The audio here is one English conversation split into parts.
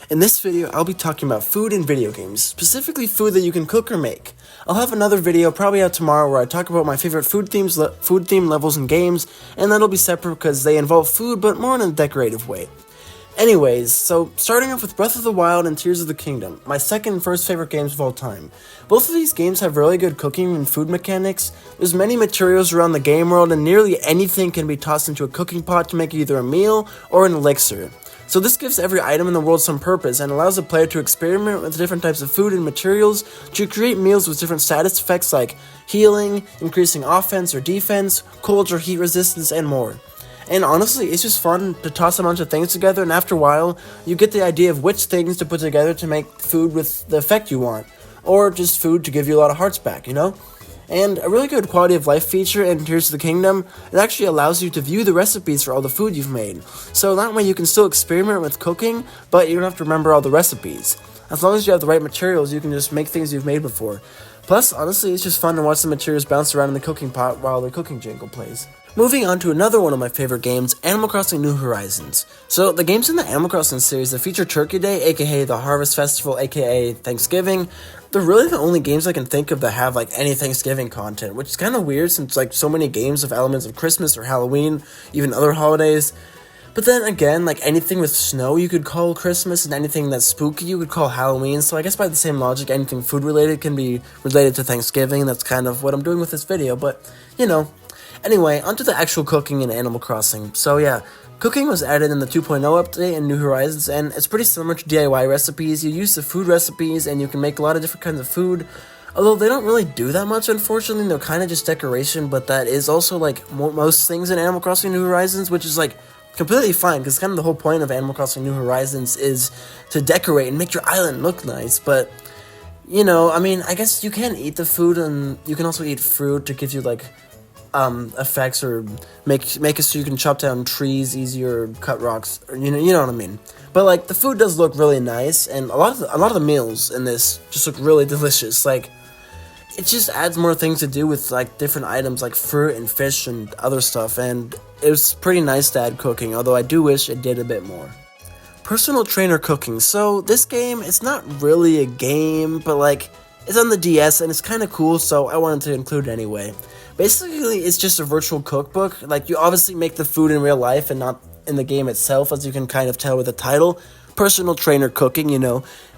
In this video, I'll be talking about food in video games, specifically food that you can cook or make. I'll have another video probably out tomorrow where I talk about my favorite food theme levels in games, and that'll be separate because they involve food but more in a decorative way. Anyways, so starting off with Breath of the Wild and Tears of the Kingdom, my second and first favorite games of all time. Both of these games have really good cooking and food mechanics. There's many materials around the game world and nearly anything can be tossed into a cooking pot to make either a meal or an elixir. So this gives every item in the world some purpose and allows the player to experiment with different types of food and materials to create meals with different status effects like healing, increasing offense or defense, cold or heat resistance, and more. And honestly, it's just fun to toss a bunch of things together, and after a while, you get the idea of which things to put together to make food with the effect you want, or just food to give you a lot of hearts back, you know? And a really good quality of life feature in Tears of the Kingdom, it actually allows you to view the recipes for all the food you've made. So that way you can still experiment with cooking, but you don't have to remember all the recipes. As long as you have the right materials, you can just make things you've made before. Plus, honestly, it's just fun to watch the materials bounce around in the cooking pot while the cooking jingle plays. Moving on to another one of my favorite games, Animal Crossing New Horizons. So, the games in the Animal Crossing series that feature Turkey Day, aka the Harvest Festival, aka Thanksgiving, they're really the only games I can think of that have any Thanksgiving content, which is kind of weird since so many games have elements of Christmas or Halloween, even other holidays. But then again, anything with snow you could call Christmas, and anything that's spooky you could call Halloween, so I guess by the same logic, anything food related can be related to Thanksgiving. That's kind of what I'm doing with this video, but, Anyway, onto the actual cooking in Animal Crossing. So yeah, cooking was added in the 2.0 update in New Horizons, and it's pretty similar to DIY recipes. You use the food recipes, and you can make a lot of different kinds of food. Although they don't really do that much, unfortunately. They're kind of just decoration, but that is also, most things in Animal Crossing New Horizons, which is, completely fine, because kind of the whole point of Animal Crossing New Horizons is to decorate and make your island look nice, but, I guess you can eat the food, and you can also eat fruit to give you, effects, or make it so you can chop down trees easier, or cut rocks, or you know what I mean. But the food does look really nice, and a lot of the meals in this just look really delicious. It just adds more things to do with different items like fruit and fish and other stuff, and it was pretty nice to add cooking, although I do wish it did a bit more. Personal trainer cooking. So this game, it's not really a game, but it's on the DS and it's kind of cool, so I wanted to include it anyway. Basically, it's just a virtual cookbook. You obviously make the food in real life and not in the game itself, as you can kind of tell with the title. Personal trainer cooking,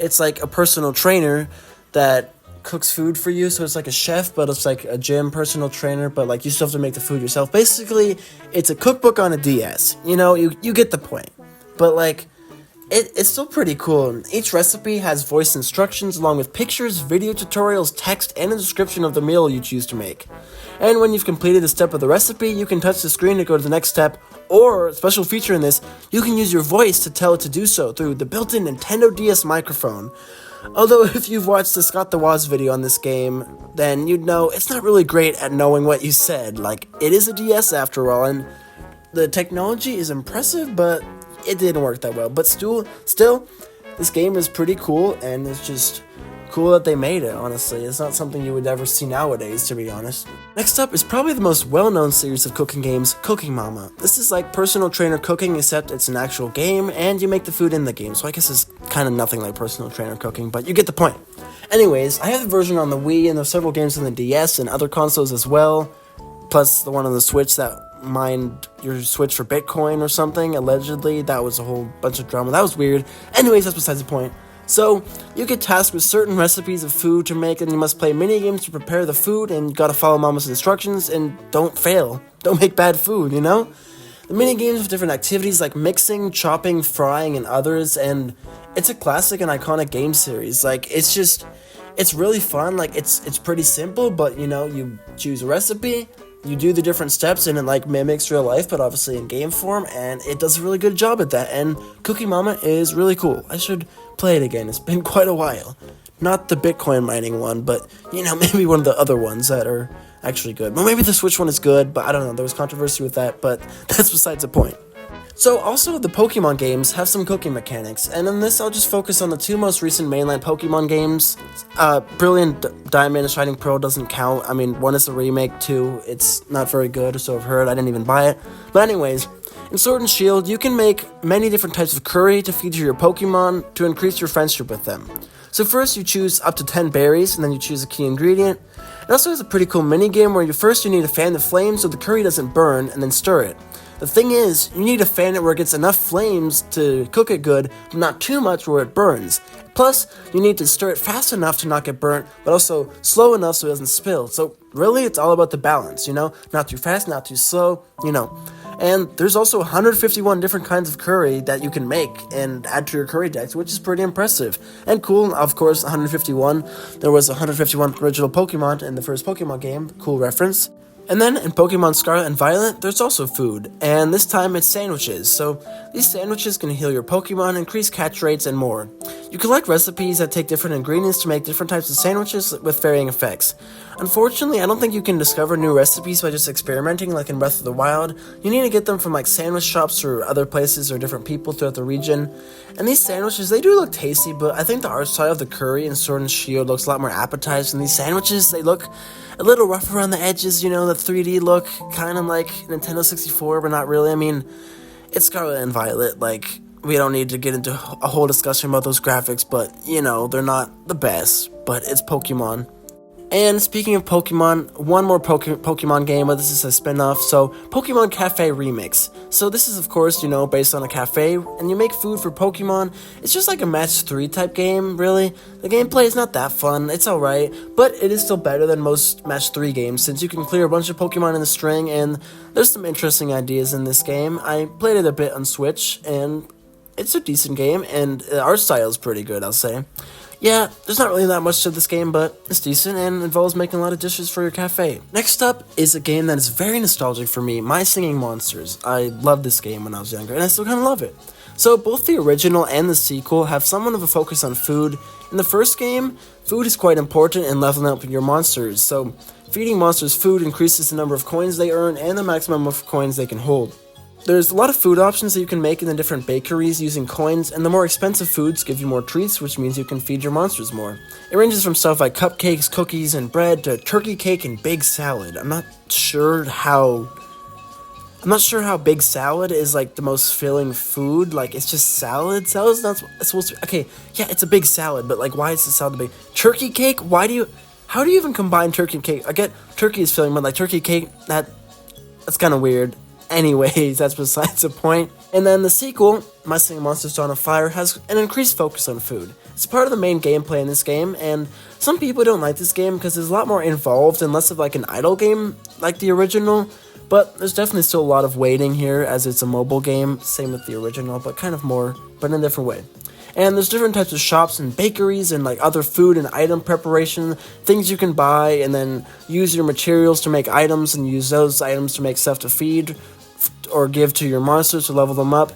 It's a personal trainer that cooks food for you, so it's like a chef, but it's like a gym personal trainer, but you still have to make the food yourself. Basically, it's a cookbook on a DS. You get the point. But it's still pretty cool. Each recipe has voice instructions along with pictures, video tutorials, text, and a description of the meal you choose to make. And when you've completed a step of the recipe, you can touch the screen to go to the next step, or, a special feature in this, you can use your voice to tell it to do so through the built-in Nintendo DS microphone. Although if you've watched the Scott the Woz video on this game, then you'd know it's not really great at knowing what you said. It is a DS after all, and the technology is impressive, but it didn't work that well. But still, this game is pretty cool, and it's just cool that they made it, honestly. It's not something you would ever see nowadays, to be honest. Next up is probably the most well-known series of cooking games, Cooking Mama. This is like personal trainer cooking, except it's an actual game, and you make the food in the game, so I guess it's kind of nothing like personal trainer cooking, but you get the point. Anyways, I have the version on the Wii, and there's several games on the DS and other consoles as well, plus the one on the Switch that mined your Switch for Bitcoin or something, allegedly. That was a whole bunch of drama. That was weird. Anyways, that's besides the point. So, you get tasked with certain recipes of food to make, and you must play mini-games to prepare the food, and you gotta follow Mama's instructions, and don't fail. Don't make bad food, The mini-games have different activities like mixing, chopping, frying, and others, and it's a classic and iconic game series. It's really fun. It's pretty simple, but, you choose a recipe, you do the different steps, and it mimics real life, but obviously in game form, and it does a really good job at that, and Cooking Mama is really cool. I should play it again. It's been quite a while. Not the Bitcoin mining one, but, maybe one of the other ones that are actually good. Well, maybe the Switch one is good, but I don't know. There was controversy with that, but that's besides the point. So, also, the Pokemon games have some cooking mechanics, and in this, I'll just focus on the two most recent mainland Pokemon games. Brilliant Diamond and Shining Pearl doesn't count. One is a remake, too. It's not very good, so I've heard. I didn't even buy it. But anyways, In Sword and Shield, you can make many different types of curry to feed to your Pokemon to increase your friendship with them. So first you choose up to 10 berries, and then you choose a key ingredient. It also has a pretty cool mini game where first you need to fan the flame so the curry doesn't burn, and then stir it. The thing is, you need to fan it where it gets enough flames to cook it good, but not too much where it burns. Plus, you need to stir it fast enough to not get burnt, but also slow enough so it doesn't spill. So really, it's all about the balance, Not too fast, not too slow, And there's also 151 different kinds of curry that you can make and add to your curry decks, which is pretty impressive. And cool, of course, 151. There was 151 original Pokemon in the first Pokemon game. Cool reference. And then in Pokemon Scarlet and Violet, there's also food, and this time it's sandwiches. So these sandwiches can heal your Pokemon, increase catch rates, and more. You collect recipes that take different ingredients to make different types of sandwiches with varying effects. Unfortunately, I don't think you can discover new recipes by just experimenting like in Breath of the Wild. You need to get them from like sandwich shops or other places or different people throughout the region. And these sandwiches, they do look tasty, but I think the art style of the curry in Sword and Shield looks a lot more appetizing. These sandwiches, they look a little rough around the edges, the 3D look, kind of like Nintendo 64, but not really. I mean, it's Scarlet and Violet, we don't need to get into a whole discussion about those graphics, but, they're not the best, but it's Pokemon. And speaking of Pokemon, one more Pokemon game, but this is a spin-off, so Pokemon Cafe Remix. So this is, of course, based on a cafe, and you make food for Pokemon. It's just like a Match 3 type game, really. The gameplay is not that fun, it's alright, but it is still better than most Match 3 games, since you can clear a bunch of Pokemon in the string, and there's some interesting ideas in this game. I played it a bit on Switch, and it's a decent game, and the art style is pretty good, I'll say. Yeah, there's not really that much to this game, but it's decent and involves making a lot of dishes for your cafe. Next up is a game that is very nostalgic for me, My Singing Monsters. I loved this game when I was younger, and I still kind of love it. So both the original and the sequel have somewhat of a focus on food. In the first game, food is quite important in leveling up your monsters, so feeding monsters food increases the number of coins they earn and the maximum of coins they can hold. There's a lot of food options that you can make in the different bakeries using coins, and the more expensive foods give you more treats, which means you can feed your monsters more. It ranges from stuff like cupcakes, cookies, and bread to turkey cake and big salad. I'm not sure how big salad is the most filling food. It's just salad. Salad's not supposed to. Okay, yeah, it's a big salad, but why is the salad big? Turkey cake? How do you even combine turkey and cake? I get turkey is filling, but turkey cake, that's kind of weird. Anyways, that's besides the point. And then the sequel, My Singing Monsters Dawn of Fire, has an increased focus on food. It's part of the main gameplay in this game, and some people don't like this game because it's a lot more involved and less of an idle game like the original, but there's definitely still a lot of waiting here as it's a mobile game, same with the original, but kind of more, but in a different way. And there's different types of shops and bakeries and other food and item preparation, things you can buy and then use your materials to make items and use those items to make stuff to feed or give to your monsters to level them up.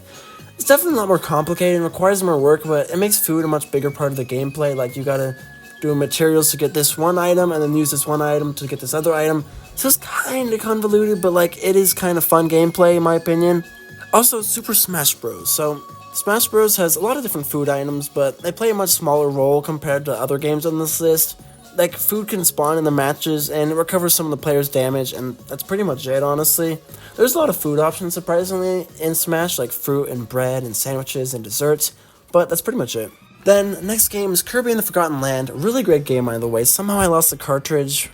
It's definitely a lot more complicated and requires more work, but it makes food a much bigger part of the gameplay. You gotta do materials to get this one item and then use this one item to get this other item. So it's kind of convoluted, but it is kind of fun gameplay in my opinion. Also, Super Smash Bros. So Smash Bros has a lot of different food items, but they play a much smaller role compared to other games on this list. Food can spawn in the matches, and it recovers some of the player's damage, and that's pretty much it, honestly. There's a lot of food options, surprisingly, in Smash, fruit and bread and sandwiches and desserts, but that's pretty much it. Then, next game is Kirby and the Forgotten Land. A really great game, by the way. Somehow I lost the cartridge.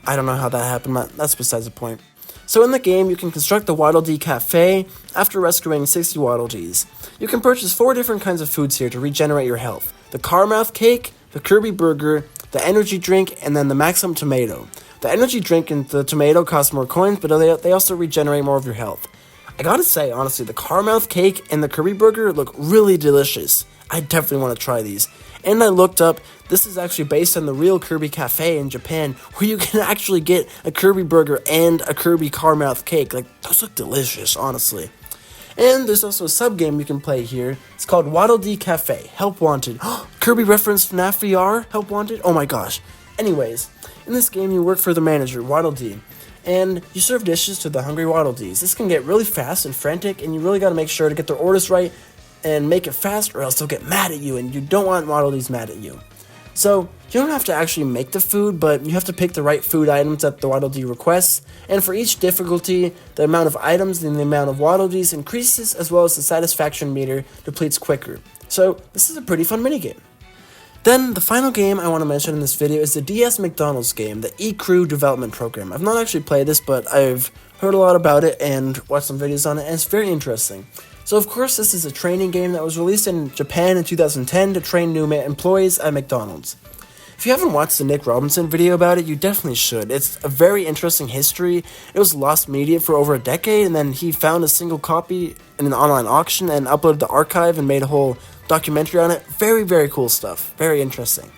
I don't know how that happened, but that's besides the point. So in the game, you can construct the Waddle Dee Cafe after rescuing 60 Waddle Dees. You can purchase 4 different kinds of foods here to regenerate your health. The Carmouth Cake, the Kirby Burger, the energy drink, and then the Maximum Tomato. The energy drink and the tomato cost more coins, but they also regenerate more of your health. I gotta say, honestly, the Carmouth Cake and the Kirby Burger look really delicious. I definitely want to try these. And I looked up, this is actually based on the real Kirby Cafe in Japan, where you can actually get a Kirby Burger and a Kirby Carmouth Cake. Those look delicious, honestly. And there's also a sub-game you can play here. It's called Waddle Dee Cafe, Help Wanted. Kirby referenced FNAF VR, Help Wanted? Oh my gosh. Anyways, in this game you work for the manager, Waddle Dee, and you serve dishes to the hungry Waddle Dees. This can get really fast and frantic, and you really gotta make sure to get their orders right and make it fast or else they'll get mad at you, and you don't want Waddle Dees mad at you. So you don't have to actually make the food, but you have to pick the right food items that the Waddle Dee requests, and for each difficulty, the amount of items and the amount of Waddle Dees increases, as well as the satisfaction meter depletes quicker. So this is a pretty fun minigame. Then, the final game I want to mention in this video is the DS McDonald's game, the eCrew development program. I've not actually played this, but I've heard a lot about it and watched some videos on it, and it's very interesting. So of course, this is a training game that was released in Japan in 2010 to train new employees at McDonald's. If you haven't watched the Nick Robinson video about it, you definitely should. It's a very interesting history. It was lost media for over a decade, and then he found a single copy in an online auction and uploaded the archive and made a whole documentary on it. Very, very cool stuff. Very interesting.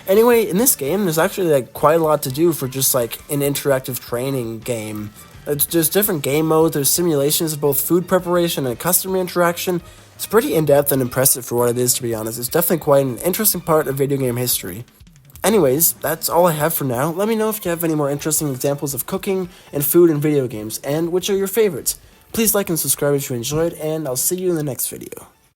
Anyway, in this game, there's actually quite a lot to do for just an interactive training game. There's different game modes, there's simulations of both food preparation and customer interaction. It's pretty in-depth and impressive for what it is, to be honest. It's definitely quite an interesting part of video game history. Anyways, that's all I have for now. Let me know if you have any more interesting examples of cooking and food in video games, and which are your favorites. Please like and subscribe if you enjoyed, and I'll see you in the next video.